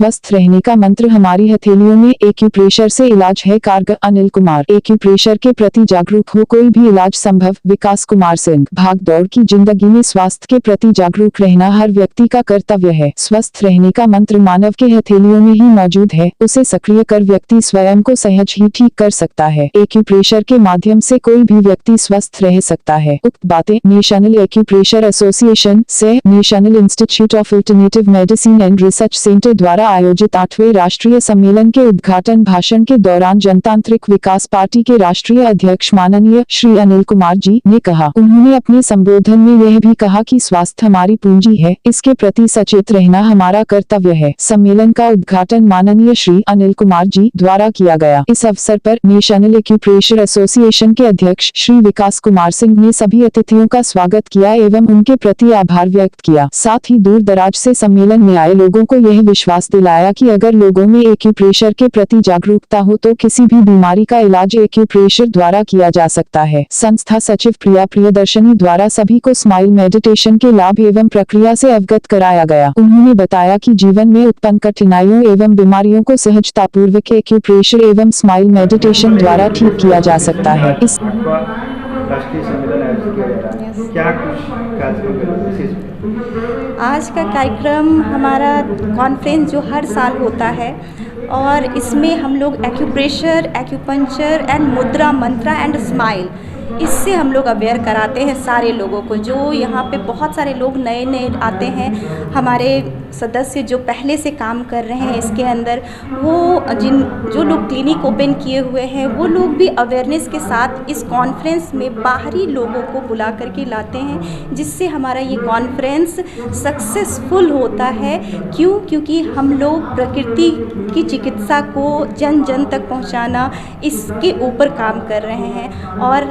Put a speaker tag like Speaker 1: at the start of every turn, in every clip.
Speaker 1: स्वस्थ रहने का मंत्र हमारी हथेलियों में। एक्यूप्रेशर से इलाज है कारगर। अनिल कुमार। एक्यूप्रेशर के प्रति जागरूक हो, कोई भी इलाज संभव। विकास कुमार सिंह। भाग दौड़ की जिंदगी में स्वास्थ्य के प्रति जागरूक रहना हर व्यक्ति का कर्तव्य है। स्वस्थ रहने का मंत्र मानव के हथेलियों में ही मौजूद है, उसे सक्रिय कर व्यक्ति स्वयं को सहज ही ठीक कर सकता है। एक्यूप्रेशर के माध्यम से कोई भी व्यक्ति स्वस्थ रह सकता है। उक्त बातें नेशनल एक्यूप्रेशर एसोसिएशन से national institute of alternative medicine and research centre द्वारा आयोजित 8वें राष्ट्रीय सम्मेलन के उद्घाटन भाषण के दौरान जनतांत्रिक विकास पार्टी के राष्ट्रीय अध्यक्ष माननीय श्री अनिल कुमार जी ने कहा। उन्होंने अपने संबोधन में यह भी कहा कि स्वास्थ्य हमारी पूंजी है, इसके प्रति सचेत रहना हमारा कर्तव्य है। सम्मेलन का उद्घाटन माननीय श्री अनिल कुमार जी द्वारा किया गया। इस अवसर पर नेशनल एक्यूप्रेशर एसोसिएशन के अध्यक्ष श्री विकास कुमार सिंह ने सभी अतिथियों का स्वागत किया एवं उनके प्रति आभार व्यक्त किया। साथ ही दूर दराज से सम्मेलन में आए लोगों को यह विश्वास दिलाया कि अगर लोगों में एक्यूप्रेशर के प्रति जागरूकता हो तो किसी भी बीमारी का इलाज एक्यूप्रेशर द्वारा किया जा सकता है। संस्था सचिव प्रिया प्रियदर्शनी द्वारा सभी को स्माइल मेडिटेशन के लाभ एवं प्रक्रिया से अवगत कराया गया। उन्होंने बताया कि जीवन में उत्पन्न कठिनाइयों एवं बीमारियों को सहजता पूर्वक एक्यूप्रेशर एवं स्माइल मेडिटेशन द्वारा ठीक किया जा सकता है। इस
Speaker 2: राष्ट्रीय सम्मेलन आयोजित किया जा रहा है, क्या कुछ कार्यक्रम विशेष?
Speaker 3: आज का कार्यक्रम हमारा कॉन्फ्रेंस जो हर साल होता है और इसमें हम लोग एक्यूप्रेशर, एक्यूपंक्चर एंड मुद्रा मंत्रा एंड स्माइल, इससे हम लोग अवेयर कराते हैं सारे लोगों को। जो यहाँ पे बहुत सारे लोग नए नए आते हैं, हमारे सदस्य जो पहले से काम कर रहे हैं इसके अंदर, वो जो लोग क्लिनिक ओपन किए हुए हैं वो लोग भी अवेयरनेस के साथ इस कॉन्फ्रेंस में बाहरी लोगों को बुला करके लाते हैं, जिससे हमारा ये कॉन्फ्रेंस सक्सेसफुल होता है। क्योंकि हम लोग प्रकृति की चिकित्सा को जन जन तक पहुंचाना, इसके ऊपर काम कर रहे हैं। और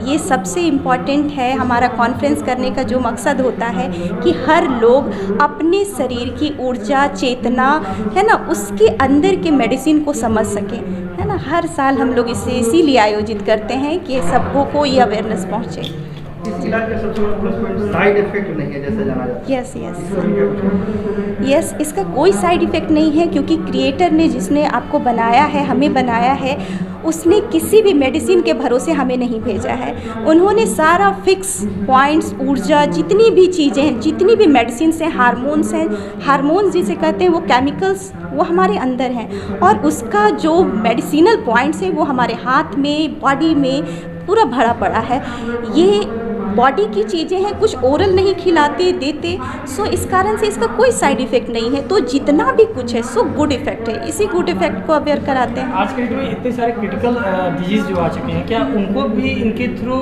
Speaker 3: ये सबसे इम्पॉर्टेंट है, हमारा कॉन्फ्रेंस करने का जो मकसद होता है कि हर लोग अपने शरीर की ऊर्जा, चेतना है ना, उसके अंदर के मेडिसिन को समझ सकें, है ना। हर साल हम लोग इसे इसीलिए आयोजित करते हैं कि सबको को ये अवेयरनेस पहुँचे।
Speaker 2: इस इलाज का सबसे बड़ा प्लस पॉइंट साइड इफेक्ट नहीं है, जैसे जाना जाता है।
Speaker 3: यस, इसका कोई साइड इफ़ेक्ट नहीं है, क्योंकि क्रिएटर ने, जिसने आपको बनाया है, हमें बनाया है, उसने किसी भी मेडिसिन के भरोसे हमें नहीं भेजा है। उन्होंने सारा फिक्स पॉइंट्स, ऊर्जा, जितनी भी चीज़ें हैं, जितनी भी मेडिसिन्स हैं, हार्मोन्स जिसे कहते हैं, वो केमिकल्स वो हमारे अंदर हैं। और उसका जो मेडिसिनल पॉइंट्स है वो हमारे हाथ में, बॉडी में पूरा भरा पड़ा है। ये बॉडी की चीज़ें हैं, कुछ ओरल नहीं खिलाते देते, सो इस कारण से इसका कोई साइड इफ़ेक्ट नहीं है। तो जितना भी कुछ है सो गुड इफ़ेक्ट है, इसी गुड इफ़ेक्ट को अवेयर कराते हैं।
Speaker 4: आज के डेट में इतने सारे क्रिटिकल डिजीज़ जो आ चुके हैं, क्या उनको भी इनके थ्रू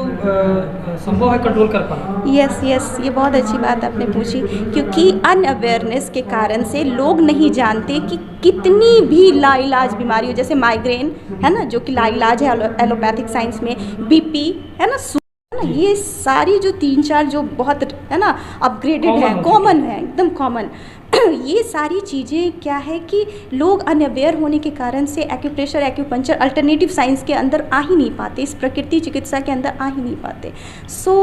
Speaker 4: संभव है कंट्रोल कर पाना?
Speaker 3: यस, ये बहुत अच्छी बात आपने पूछी, क्योंकि अनअवेयरनेस के कारण से लोग नहीं जानते कि कितनी भी लाइलाज बीमारियों, जैसे माइग्रेन है ना, जो कि लाइलाज है एलोपैथिक साइंस में, बीपी है ना, ये सारी जो 3-4 जो बहुत है ना अपग्रेडेड है, कॉमन है, एकदम कॉमन ये सारी चीज़ें क्या है कि लोग अनअवेयर होने के कारण से एक्यूप्रेशर, एक्यूपंक्चर, अल्टरनेटिव साइंस के अंदर आ ही नहीं पाते, इस प्रकृति चिकित्सा के अंदर आ ही नहीं पाते। सो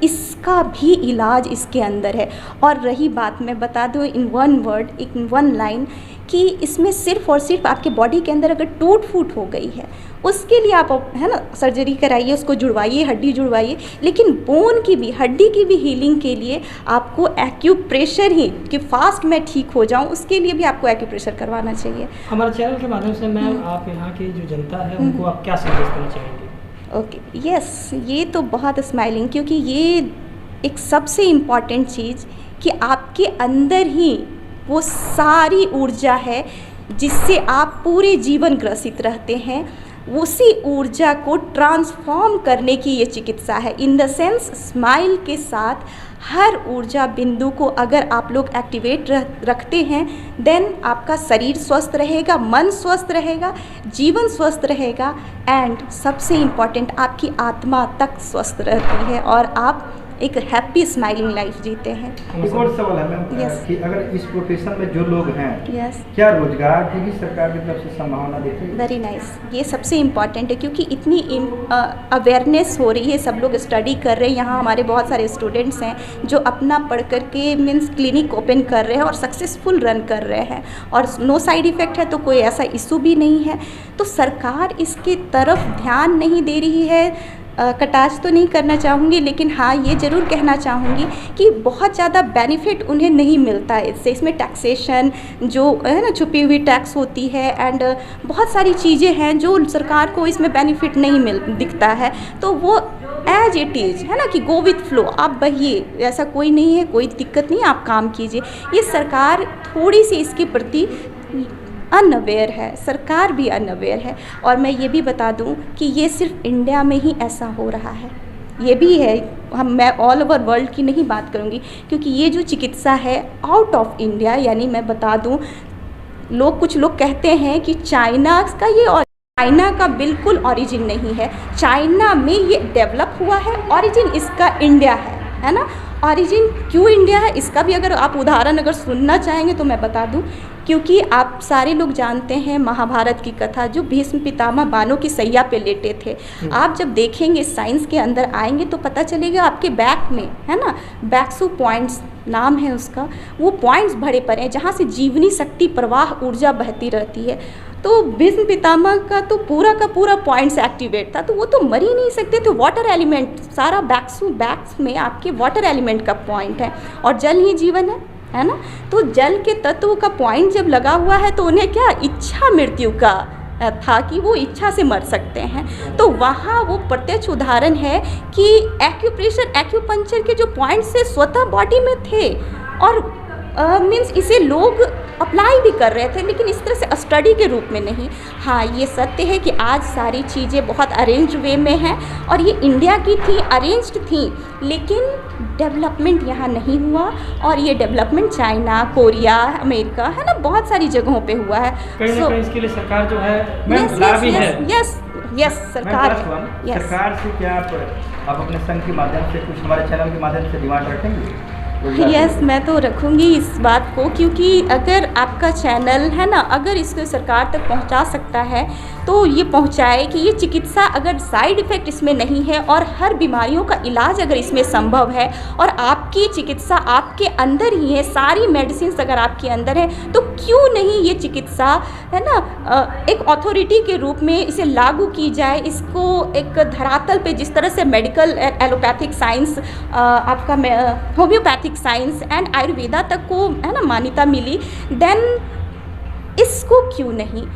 Speaker 3: इसका भी इलाज इसके अंदर है। और रही बात, मैं बता दूँ in one word, in one line, कि इसमें सिर्फ और सिर्फ आपके बॉडी के अंदर अगर टूट फूट हो गई है, उसके लिए आप है ना सर्जरी कराइए, उसको जुड़वाइए, हड्डी जुड़वाइए, लेकिन बोन की भी, हड्डी की भी हीलिंग के लिए आपको एक्यूप्रेशर ही, कि फास्ट मैं ठीक हो जाऊं, उसके लिए भी आपको एक्यूप्रेशर करवाना चाहिए।
Speaker 4: हमारे चैनल के माध्यम से मैम, आप यहाँ की जो जनता है उनको आप क्या संदेश देना चाहेंगे?
Speaker 3: ओके, यस, ये तो बहुत स्माइलिंग, क्योंकि ये एक सबसे इम्पॉर्टेंट चीज़ कि आपके अंदर ही वो सारी ऊर्जा है जिससे आप पूरे जीवन ग्रसित रहते हैं। उसी ऊर्जा को ट्रांसफॉर्म करने की ये चिकित्सा है। इन द सेंस, स्माइल के साथ हर ऊर्जा बिंदु को अगर आप लोग एक्टिवेट रखते हैं, देन आपका शरीर स्वस्थ रहेगा, मन स्वस्थ रहेगा, जीवन स्वस्थ रहेगा, एंड सबसे इम्पॉर्टेंट आपकी आत्मा तक स्वस्थ रहती है और आप एक हैप्पी स्माइलिंग लाइफ जीते हैं।
Speaker 2: एक और सवाल है मैम
Speaker 3: Yes.
Speaker 2: कि अगर इस प्रोफेशन में जो लोग हैं
Speaker 3: यस,
Speaker 2: क्या रोजगार की भी सरकार की तरफ से संभावना देखी है?
Speaker 3: Very nice. ये सबसे इम्पॉर्टेंट है क्योंकि इतनी अवेयरनेस हो रही है, सब लोग स्टडी कर रहे हैं। यहाँ हमारे बहुत सारे स्टूडेंट्स हैं जो अपना पढ़ करके मीन्स क्लिनिक ओपन कर रहे हैं और सक्सेसफुल रन कर रहे हैं, और नो साइड इफ़ेक्ट है, तो कोई ऐसा इशू भी नहीं है। तो सरकार इसकी तरफ ध्यान नहीं दे रही है। कटाक्ष तो नहीं करना चाहूँगी, लेकिन हाँ ये ज़रूर कहना चाहूँगी कि बहुत ज़्यादा बेनिफिट उन्हें नहीं मिलता है इससे। इसमें टैक्सेशन जो है ना, छुपी हुई टैक्स होती है, एंड बहुत सारी चीज़ें हैं जो सरकार को इसमें बेनिफिट नहीं दिखता है। तो वो एज इट इज़ है ना कि गो विथ फ्लो, आप बहिए, ऐसा कोई नहीं है, कोई दिक्कत नहीं, आप काम कीजिए। ये सरकार थोड़ी सी इसके प्रति अनअवेयर है, सरकार भी अनअवेयर है। और मैं ये भी बता दूं कि ये सिर्फ इंडिया में ही ऐसा हो रहा है, ये भी है, मैं ऑल ओवर वर्ल्ड की नहीं बात करूंगी, क्योंकि ये जो चिकित्सा है आउट ऑफ इंडिया, यानी मैं बता दूं, कुछ लोग कहते हैं कि चाइना का ये, और चाइना का बिल्कुल ओरिजिन नहीं है। चाइना में ये डेवलप हुआ है, ओरिजिन इसका इंडिया है ना। ओरिजिन क्यों इंडिया है इसका भी अगर आप उदाहरण अगर सुनना चाहेंगे तो मैं बता दूं, क्योंकि आप सारे लोग जानते हैं महाभारत की कथा, जो भीष्म पितामह बाणों की सैया पे लेटे थे। आप जब देखेंगे साइंस के अंदर आएंगे तो पता चलेगा आपके बैक में है ना, बैक्सू पॉइंट्स नाम है उसका, वो पॉइंट्स भरे पड़े हैं जहाँ से जीवनी शक्ति प्रवाह ऊर्जा बहती रहती है। तो भीष्म पितामह का तो पूरा का पूरा पॉइंट्स एक्टिवेट था, तो वो तो मर ही नहीं सकते थे। वाटर एलिमेंट सारा बैक्स में आपके वाटर एलिमेंट का पॉइंट है, और जल ही जीवन है ना। तो जल के तत्व का पॉइंट जब लगा हुआ है तो उन्हें क्या इच्छा मृत्यु का था कि वो इच्छा से मर सकते हैं। तो वहाँ वो प्रत्यक्ष उदाहरण है कि एक्यूप्रेशर एक्यूपंक्चर के जो पॉइंट्स से स्वतः बॉडी में थे, और मीन्स इसे लोग अप्लाई भी कर रहे थे, लेकिन इस तरह से स्टडी के रूप में नहीं। हाँ ये सत्य है कि आज सारी चीज़ें बहुत अरेंज्ड वे में हैं, और ये इंडिया की थी, अरेंज्ड थी, लेकिन डेवलपमेंट यहाँ नहीं हुआ। और ये डेवलपमेंट चाइना, कोरिया, अमेरिका है ना, बहुत सारी जगहों पे हुआ है।
Speaker 4: कहीं ना कहीं इसके लिए सरकार जो है
Speaker 3: यस सरकार
Speaker 2: सरकार से क्या आप अपने संघ के माध्यम से, कुछ हमारे चैनल के माध्यम से डिमांड रखेंगे?
Speaker 3: यस मैं तो रखूँगी इस बात को, क्योंकि अगर आपका चैनल है ना, अगर इसको सरकार तक पहुंचा सकता है तो ये पहुंचाए कि ये चिकित्सा अगर साइड इफ़ेक्ट इसमें नहीं है, और हर बीमारियों का इलाज अगर इसमें संभव है, और आपकी चिकित्सा आपके अंदर ही है, सारी मेडिसिन अगर आपके अंदर है, तो क्यों नहीं ये चिकित्सा है ना एक अथॉरिटी के रूप में इसे लागू की जाए। इसको एक धरातल पे, जिस तरह से मेडिकल एलोपैथिक साइंस, आपका होम्योपैथिक साइंस एंड आयुर्वेदा तक को है ना मान्यता मिली, देन इसको क्यों नहीं,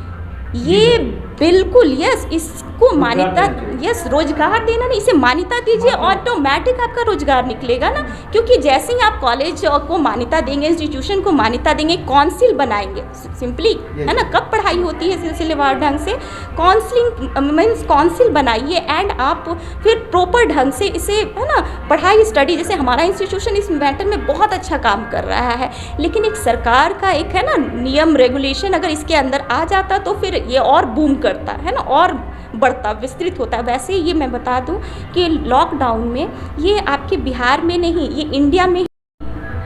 Speaker 3: ये बिल्कुल यस, इसको मान्यता, यस रोजगार देना नहीं, इसे मान्यता दीजिए, ऑटोमेटिक आपका रोजगार निकलेगा ना। क्योंकि जैसे ही आप कॉलेज को मान्यता देंगे, इंस्टीट्यूशन को मान्यता देंगे, काउंसिल बनाएंगे, सिंपली है ना, कब पढ़ाई होती है सिलसिलेवार ढंग से, काउंसलिंग मीन्स काउंसिल बनाइए, एंड आप फिर प्रॉपर ढंग से इसे है ना पढ़ाई स्टडी, जैसे हमारा इंस्टीट्यूशन इस मैटर में बहुत अच्छा काम कर रहा है। लेकिन एक सरकार का एक है ना नियम रेगुलेशन अगर इसके अंदर आ जाता तो फिर ये और बूम करता है ना, और बढ़ता विस्तृत होता है। वैसे ये मैं बता दूं कि लॉकडाउन में ये आपके बिहार में नहीं, ये इंडिया में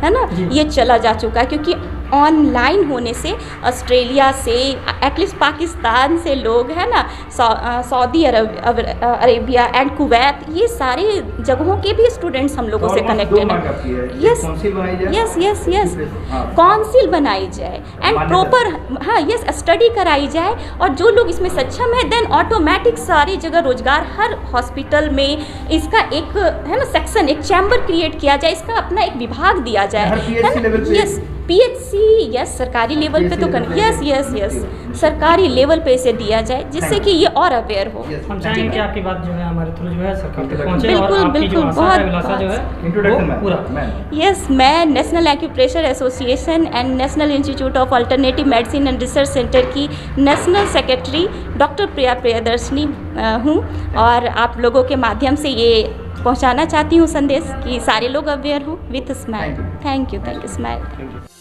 Speaker 3: है ना ये चला जा चुका है, क्योंकि ऑनलाइन होने से ऑस्ट्रेलिया से, एटलीस्ट पाकिस्तान से लोग है ना, सऊदी अरेबिया एंड कुवैत, ये सारे जगहों के भी स्टूडेंट्स हम लोगों से कनेक्टेड हैं। यस काउंसिल बनाई जाए एंड प्रॉपर हाँ यस स्टडी कराई जाए, और जो लोग इसमें सक्षम है देन ऑटोमेटिक सारी जगह रोजगार, हर हॉस्पिटल में इसका एक है ना सेक्शन, एक चैम्बर क्रिएट किया जाए, इसका अपना एक विभाग दिया जाए। यस PHC यस सरकारी लेवल पे तो यस सरकारी लेवल पे इसे दिया जाए, जिससे कि ये और अवेयर हो।
Speaker 4: हम चाहेंगे कि आपकी बात जो है हमारे थ्रू जो है सरकार तक पहुंचे, और
Speaker 3: बिल्कुल
Speaker 4: आपकी जो
Speaker 3: बिल्कुल
Speaker 4: आशा है, अभिलाषा जो है वो पूरा।
Speaker 3: यस मैं national acupressure association and national institute of alternative medicine and research centre की नेशनल सेक्रेटरी डॉक्टर प्रिया प्रियदर्शनी हूँ, और आप लोगों के माध्यम से ये पहुंचाना चाहती हूँ संदेश कि सारे लोग अवेयर हों with smile. Thank you smile.